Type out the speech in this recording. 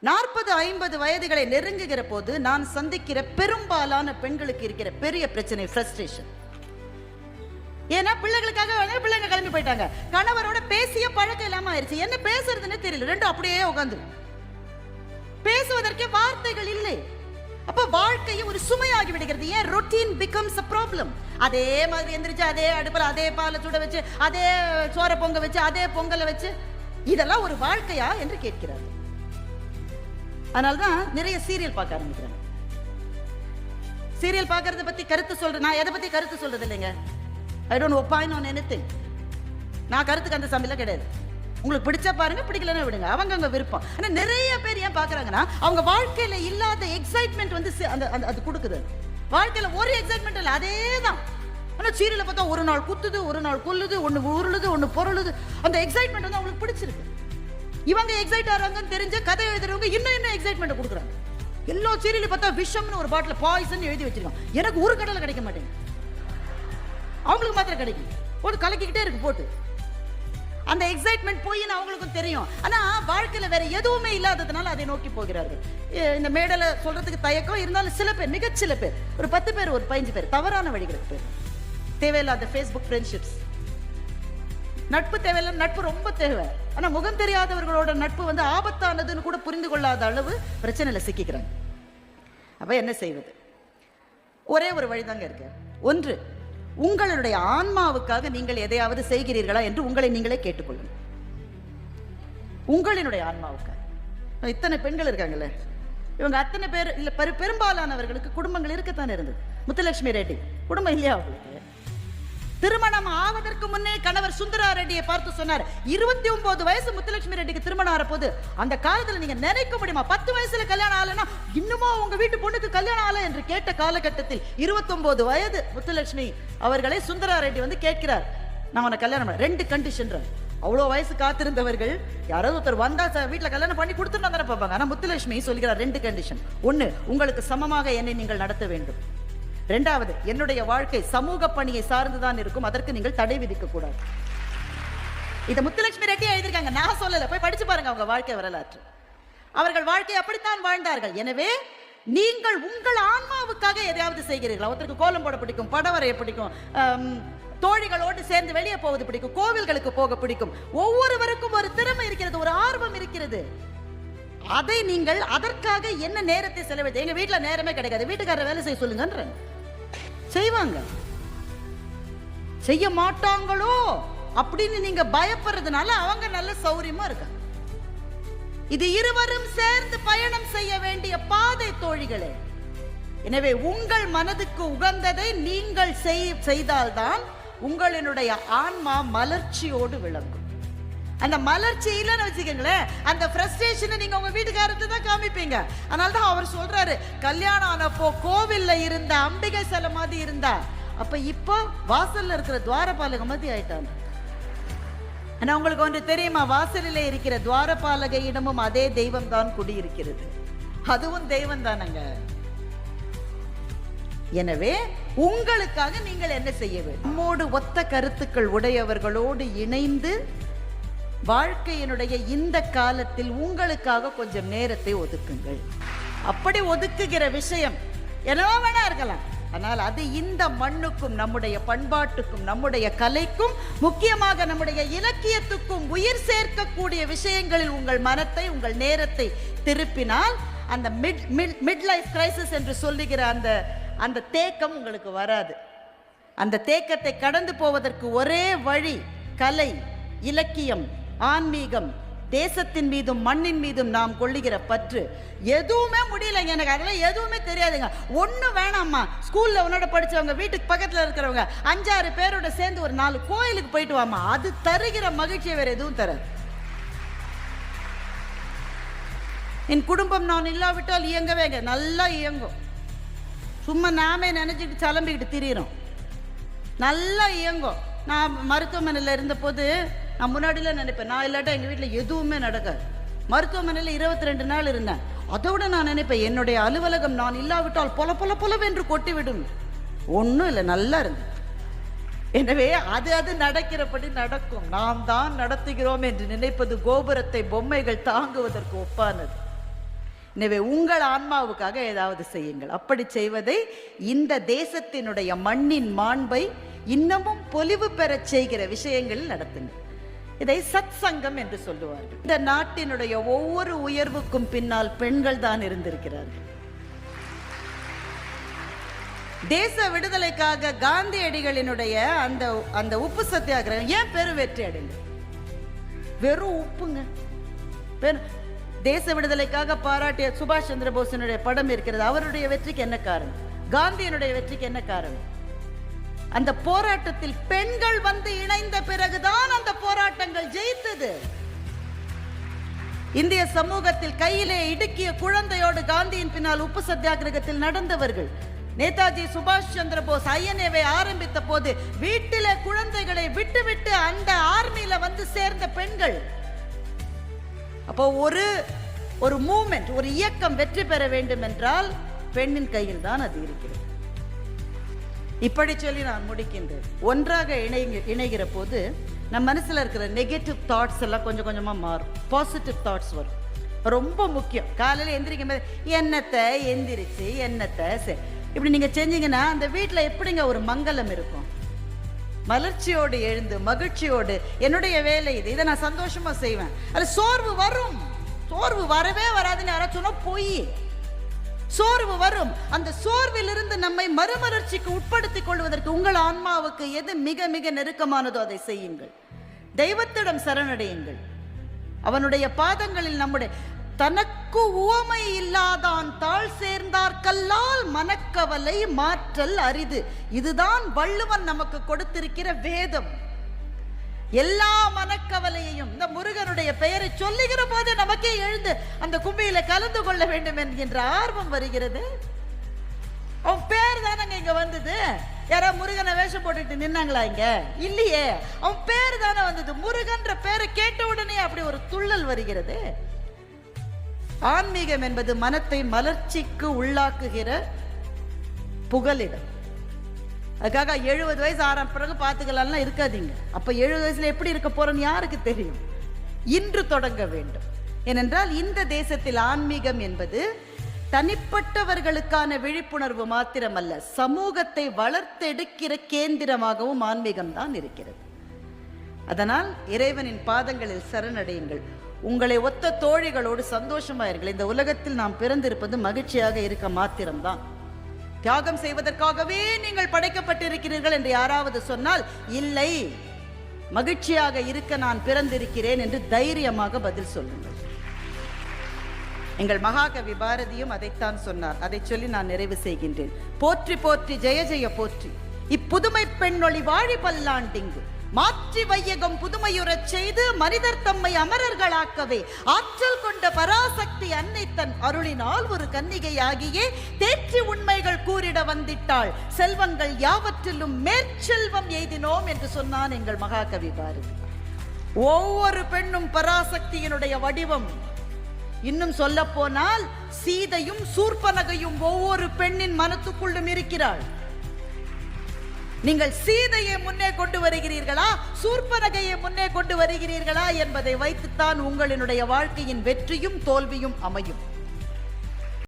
40-50 வயதுகளை நெருங்குகிற போது நான் சந்திக்கிற பெரும்பாலான பெண்களுக்கு இருக்கிற பெரிய பிரச்சனை ஃப்ரஸ்ட்ரேஷன். ஏன்னா பிள்ளைகளுக்காக பிள்ளைங்க கிளம்பி போயிட்டாங்க, கணவரோட பேசிய பழக்கம் இல்லாம ஆயிடுச்சு, என்ன பேசுறதுன்னு தெரியல, ரெண்டும் அப்படியே உட்காந்து பேசுவதற்கே வார்த்தைகள் இல்லை. அப்ப வாழ்க்கையை ஒரு சுமையாகி விடுகிறது. ஏன்? Routine becomes a problem. அதே மாதிரி எந்திரிச்சு அதே அடுப்புல அதே பாலை சுட வச்சு அதே சோற பொங்க வச்சு அதே பொங்கலை வச்சு இதெல்லாம் ஒரு வாழ்க்கையா என்று கேட்கிறார். அதனால்தான் நிறைய சீரியல் பார்க்க ஆரம்பிக்கிறாங்க. சீரியல் பார்க்கறத பத்தி கருத்து சொல்றேன். நான் எதை பத்தி கருத்து சொல்றது இல்லைங்க. I don't opine on anything. நான் கருத்துக்கு அந்த சமையல கிடையாது. உங்களுக்கு பிடிச்சா பாருங்க, பிடிக்கலன்னா விடுங்க, அவங்க விருப்பம். ஆனா நிறைய பேர் ஏன் பாக்குறாங்கன்னா அவங்க வாழ்க்கையில இல்லாத எக்ஸைட்மெண்ட் வந்து அது கொடுக்குது. வாழ்க்கையில ஒரு எக்ஸைட்மெண்ட் இல்லை, அதே தான். ஆனா சீரியலை பார்த்தா ஒரு நாள் குத்துது, ஒரு நாள் கொல்லுது, ஒன்னு உருளுது, ஒன்னு பொருளுது. அந்த எக்ஸைட்மெண்ட் வந்து அவங்களுக்கு பிடிச்சிருக்கு. இவங்க எக்ஸைட் ஆறாங்கன்னு தெரிஞ்ச கதை எழுதுறவங்க இன்னும் எக்ஸைட்மெண்ட் கொடுக்குறாங்க. எல்லா சீரியலையும் பார்த்தா விஷம்னு ஒரு பாட்டில் பாய்சன் எழுதி வச்சிருக்காங்க. எனக்கு ஒரு கடலை கிடைக்க மாட்டேங்க, அவங்களுக்கு மாத்திரம் கிடைக்கும். போட்டு கலக்கிக்கிட்டே இருக்கு போட்டு. அந்த எக்ஸைட்மெண்ட் போயின்னு அவங்களுக்கும் தெரியும். ஆனா வாழ்க்கையில வேற எதுவுமே இல்லாததுனால அதை நோக்கி போகிறார்கள். இந்த மேடல சொல்றதுக்கு தயக்கம் இருந்தாலும் சில பேர், மிகச்சில பேர், ஒரு 10 பேர், ஒரு 15 பேர் தவறான வழிகளுக்கு பேர். தேவையில்லாத ஃபேஸ்புக் ஃப்ரெண்ட்ஷிப்ஸ். நட்பு தேவையில்லை, நட்பு ரொம்ப தேவை. ஆனா முகம் தெரியாதவர்களோட நட்பு வந்து ஆபத்தானதுன்னு கூட புரிந்து கொள்ளாத அளவு பிரச்சனையில சிக்கிக்கிறாங்க. அப்ப என்ன செய்வது? ஒரே ஒரு வழிதாங்க இருக்கு. ஒன்று, உங்களுடைய ஆன்மாவுக்காக நீங்கள் எதையாவது செய்கிறீர்களா என்று உங்களை நீங்களே கேட்டுக்கொள்ளுங்கள். உங்களினுடைய ஆன்மாவுக்காக. இத்தனை பெண்கள் இருக்காங்கல்ல, இவங்க அத்தனை பேர் இல்ல, பெரும்பாலானவர்களுக்கு குடும்பங்கள் இருக்கத்தானே இருந்தது. முத்துலட்சுமி ரெட்டி குடும்பம் இல்லையா அவங்களுக்கு? திருமணம் ஆவதற்கு முன்னே கணவர் சுந்தரா ரெட்டியை பார்த்து சொன்னார், 29 வயசு முத்துலட்சுமி ரெட்டிக்கு திருமணம் ஆற போது. அந்த காலத்துல நீங்க நினைக்க முடியுமா 10 வயசுல கல்யாணம் ஆகலன்னா இன்னுமா உங்க வீட்டு பொண்ணுக்கு கல்யாணம் ஆகல என்று கேட்ட காலகட்டத்தில் 29 வயது முத்துலட்சுமி அவர்களை சுந்தரா ரெட்டி வந்து கேட்கிறார், நான் உன்னை கல்யாணம் பண்ண 2 கண்டிஷன். அவ்வளோ வயசு காத்திருந்தவர்கள் யாராவது ஒருத்தர் வந்தா வீட்டுல கல்யாணம் பண்ணி கொடுத்துட்டு தானே பார்ப்பாங்க. ஆனா முத்துலட்சுமி சொல்கிறார் 2 கண்டிஷன். ஒன்னு, உங்களுக்கு சமமாக என்னை நீங்கள் நடத்த வேண்டும். 2வது, என்னுடைய வாழ்க்கை சமூக பணியை சார்ந்துதான் இருக்கும், அதற்கு நீங்கள் தடை விதிக்க கூடாது. இதை முத்துலட்சுமி ரெட்டி எழுதியிருக்காங்க, நான் சொல்லல. போய் படிச்சு பாருங்க அவங்க வாழ்க்கை வரலாற்று. அவர்கள் வாழ்க்கை அப்படித்தான் வாழ்ந்தார்கள். எனவே நீங்கள் உங்கள் ஆன்மாவுக்காக எதையாவது செய்கிறீர்களா? ஒருத்தருக்கு கோலம் போட பிடிக்கும், படம் வரைய பிடிக்கும், தோழிகளோடு சேர்ந்து வெளியே போவது பிடிக்கும், கோவில்களுக்கு போக பிடிக்கும். ஒவ்வொருவருக்கும் ஒரு திறமை இருக்கிறது, ஒரு ஆர்வம் இருக்கிறது. அதை நீங்கள் அதற்காக என்ன நேரத்தை செலவிட்டு, எங்க வீட்டுல நேரமே கிடைக்காது, வீட்டுக்காரர் வேலை செய்ய சொல்லுங்க, செய்வாங்க. செய்ய மாட்டாங்களோ அப்படின்னு நீங்க பயப்படுறதுனால அவங்க நல்ல சௌரியமா இருக்காங்க. இது இருவரும் சேர்ந்து பயணம் செய்ய வேண்டிய பாதை தோழிகளே. எனவே உங்கள் மனதுக்கு உகந்ததை நீங்கள் செய்தால்தான் உங்களினுடைய ஆன்மா மலர்ச்சியோடு விளங்கும். அந்த மலர்ச்சி இல்லைன்னு வச்சுக்கோங்களேன், அந்த ஃப்ரஸ்ட்ரேஷனை நீங்க உங்க வீட்டுக்காரத்தை தான் காமிப்பீங்க. அதனால தான் அவர் சொல்றாரு, கல்யாணம் ஆனப்போ கோவில்ல இருந்த அம்பிகை சிலை மாதிரி இருந்தா, அப்ப இப்போ வாசல்ல இருக்கிற துவாரபாலக மாதிரி ஆயிட்டாங்க. ஆனா உங்களுக்கு ஒன்று தெரியுமா? வாசலிலே இருக்கிற துவாரபாலகையிடமும் அதே தெய்வம் தான் குடியிருக்கிறது. அதுவும் தெய்வம் தானங்க. எனவே உங்களுக்காக நீங்கள் என்ன செய்ய வேண்டும்? நம்மோடு ஒத்த கருத்துக்கள் உடையவர்களோடு இணைந்து வாழ்க்கையினுடைய இந்த காலத்தில் உங்களுக்காக கொஞ்சம் நேரத்தை ஒதுக்குங்கள். அப்படி ஒதுக்குகிற விஷயம் என்னவோ வேணா இருக்கலாம், ஆனால் அது இந்த மண்ணுக்கும் நம்முடைய பண்பாட்டுக்கும் நம்முடைய கலைக்கும் முக்கியமாக நம்முடைய இலக்கியத்துக்கும் உயிர் சேர்க்கக்கூடிய விஷயங்களில் உங்கள் மனத்தை உங்கள் நேரத்தை திருப்பினால் அந்த மிட் லைஃப் கிரைசிஸ் என்று சொல்லுகிற அந்த தேக்கம் உங்களுக்கு வராது. அந்த தேக்கத்தை கடந்து போவதற்கு ஒரே வழி கலை, இலக்கியம், ஆன்மீகம், தேசத்தின் மீதும் மண்ணின் மீதும் நாம் கொள்ளுகிற பற்று. எதுவுமே முடியலைங்க, எனக்கு அதெல்லாம் எதுவுமே தெரியாதுங்க. ஒண்ணு வேணாம்மா, ஸ்கூல்ல உன்னோட படிச்சவங்க, வீட்டுக்கு பக்கத்துல இருக்கிறவங்க 5-6 பேரோட சேர்ந்து ஒரு 4 கோயிலுக்கு போயிட்டு வாமா, அது தருகிற மகிழ்ச்சியை வேற எதுவும் தராது. என் குடும்பம் நான் இல்லாவிட்டால் இயங்கவேங்க, நல்லா இயங்கும். சும்மா நாமே நினைச்சிட்டு சலம்பிக்கிட்டு திரியிறோம், நல்லா இயங்கும். நான் மருத்துவமனையில் இருந்த போது நான் முன்னாடியில நினைப்பேன், நான் இல்லாட்டா எங்கள் வீட்டில் எதுவுமே நடக்காது. மருத்துவமனையில் 22 நாள் இருந்தேன். அதோட நான் நினைப்பேன், என்னுடைய அலுவலகம் நான் இல்லாவிட்டால் பொல பொல பொலவென்று கொட்டிவிடும். ஒன்றும் இல்லை, நல்லா இருந்தேன். எனவே அது நடக்கிறபடி நடக்கும். நாம் தான் நடத்துகிறோம் என்று நினைப்பது கோபுரத்தை பொம்மைகள் தாங்குவதற்கு ஒப்பானது. எனவே உங்கள் ஆன்மாவுக்காக ஏதாவது செய்யுங்கள். அப்படி செய்வதை இந்த தேசத்தினுடைய மண்ணின் மாண்பை இன்னமும் பொலிவு பெறச் செய்கிற விஷயங்களில் நடத்துங்கள். இதை சத் சங்கம் என்று சொல்லுவார்கள். இந்த நாட்டினுடைய ஒவ்வொரு உயர்வுக்கும் பின்னால் பெண்கள் தான் இருந்திருக்கிறார்கள். தேச விடுதலைக்காக காந்தியடிகளினுடைய அந்த உப்பு சத்தியாகிரகம் ஏன் வெற்றி அடைந்தது? வெறும் உப்புங்க. தேச விடுதலைக்காக பாராட்டிய சுபாஷ் சந்திர போஸினுடைய படம் இருக்கிறது. அவருடைய வெற்றிக்கு என்ன காரணம்? காந்தியினுடைய வெற்றிக்கு என்ன காரணம்? அந்த போராட்டத்தில் பெண்கள் வந்து இணைந்த பிறகுதான் அந்த போராட்டங்கள் ஜெயித்தது. இந்திய சமூகத்தில் கையிலே இடுக்கிய குழந்தையோடு காந்தியின் பின்னால் உப்பு சத்தியாகிரகத்தில் நடந்தவர்கள். நேதாஜி சுபாஷ் சந்திர போஸ் ஐஎன்ஏவை ஆரம்பித்த போது வீட்டிலே குழந்தைகளை விட்டுவிட்டு அந்த ஆர்மியில வந்து சேர்ந்த பெண்கள். அப்போ ஒரு மூமெண்ட், ஒரு இயக்கம் வெற்றி பெற வேண்டும் என்றால் பெண்ணின் கையில் தான் அது இருக்கிறது. இப்படி சொல்லி நான் முடிக்கின்றேன். ஒன்றாக இணைகிற போது நம் மனசுல இருக்கிற நெகட்டிவ் தாட்ஸ் எல்லாம் கொஞ்சம் கொஞ்சமா மாறும். பாசிட்டிவ் தாட்ஸ் வரும். ரொம்ப முக்கியம். காலையில் எந்திரிக்கும் போது என்னத்தை எந்திரிச்சு என்னத்தை இப்படி நீங்க செஞ்சீங்கன்னா அந்த வீட்டில் எப்படிங்க ஒரு மங்களம் இருக்கும்? மலர்ச்சியோடு எழுந்து மகிழ்ச்சியோடு என்னுடைய வேலை இது, இதை நான் சந்தோஷமா செய்வேன். அது சோர்வு வரும். சோர்வு வரவே வராதுன்னு யாராச்சும் சொன்னா போய் சோர்வு வரும். அந்த சோர்விலிருந்து நம்மை மறுமலர்ச்சிக்கு உட்படுத்திக் கொள்வதற்கு உங்கள் ஆன்மாவுக்கு எது மிக மிக நெருக்கமானதோ அதை செய்யுங்கள். தெய்வத்திடம் சரணடையுங்கள். அவனுடைய பாதங்களில் நம்முடைய தனக்கு உவமை இல்லாதான் தாழ் சேர்ந்தார் கல்லால் மனக்கவலை மாற்றல் அரிது. இதுதான் வள்ளுவன் நமக்கு கொடுத்திருக்கிற வேதம். எல்லா மனக்கவலையையும் இந்த முருகனுடைய பெயரை சொல்லுகிற போது நமக்கே எழுந்து அந்த கும்பியில கலந்து கொள்ள வேண்டும் என்கின்ற ஆர்வம் வருகிறது. அவன் பேர் தானங்க இங்க வந்தது. யாரா முருகனை வேஷம் போட்டுட்டு நின்னாங்களா இங்க? இல்லையே. அவன் பேர் தானே வந்தது. முருகன்ற பேரை கேட்ட உடனே அப்படி ஒரு துள்ளல் வருகிறது. ஆன்மீகம் என்பது மனத்தை மலர்ச்சிக்கு உள்ளாக்குகிற புகலிடம். அதுக்காக 70 வயசு ஆறாம் பிறகு பார்த்துக்கலாம்லாம் இருக்காதீங்க. அப்ப 70 வயசுல எப்படி இருக்க போறோன்னு யாருக்கு தெரியும்? இன்று தொடங்க வேண்டும். ஏனென்றால் இந்த தேசத்தில் ஆன்மீகம் என்பது தனிப்பட்டவர்களுக்கான விழிப்புணர்வு மாத்திரமல்ல, சமூகத்தை வளர்த்தெடுக்கிற கேந்திரமாகவும் ஆன்மீகம் தான் இருக்கிறது. அதனால் இறைவனின் பாதங்களில் சரணடையுங்கள். உங்களை ஒத்த தோழிகளோடு சந்தோஷமாயிருங்கள். இந்த உலகத்தில் நாம் பிறந்திருப்பது மகிழ்ச்சியாக இருக்க மாத்திரம்தான். தியாகம் செய்வதற்காகவே நீங்கள் படைக்கப்பட்டிருக்கிறீர்கள் என்று யாராவது சொன்னால் இல்லை, மகிழ்ச்சியாக இருக்க நான் பிறந்திருக்கிறேன் என்று தைரியமாக பதில் சொல்லுங்கள். எங்கள் மகாகவி பாரதியும் அதைத்தான் சொன்னார். அதை சொல்லி நான் நிறைவு செய்கின்றேன். போற்றி போற்றி ஜெய ஜெய போற்றி, இப்புதுமை பெண்ணொளி வாழி பல்லாண்டிங்கு மாற்றி வையகம் புதுமையுறச் செய்து மனிதர் தம்மை அமரர்களாக்கவே ஆற்றல் கொண்ட பராசக்தி அன்னை தன் அருளினால் ஒரு கன்னிகையாகியே தேற்றி உண்மைகள் கூறிட வந்திட்டாள். செல்வங்கள் யாவற்றிலும் மேற்செல்வம் எய்தினோம் என்று சொன்னான் எங்கள் மகாகவி பாரதி. ஒவ்வொரு பெண்ணும் பராசக்தியினுடைய வடிவம். இன்னும் சொல்ல போனால் சீதையும் சூர்பனகையும் ஒவ்வொரு பெண்ணின் மனத்துக்குள்ளும் இருக்கிறாள். நீங்கள் சீதையை முன்னே கொண்டு வருகிறீர்களா, சூர்பனகையை முன்னே கொண்டு வருகிறீர்களா என்பதை வைத்துத்தான் உங்களினுடைய வாழ்க்கையின் வெற்றியும் தோல்வியும் அமையும்.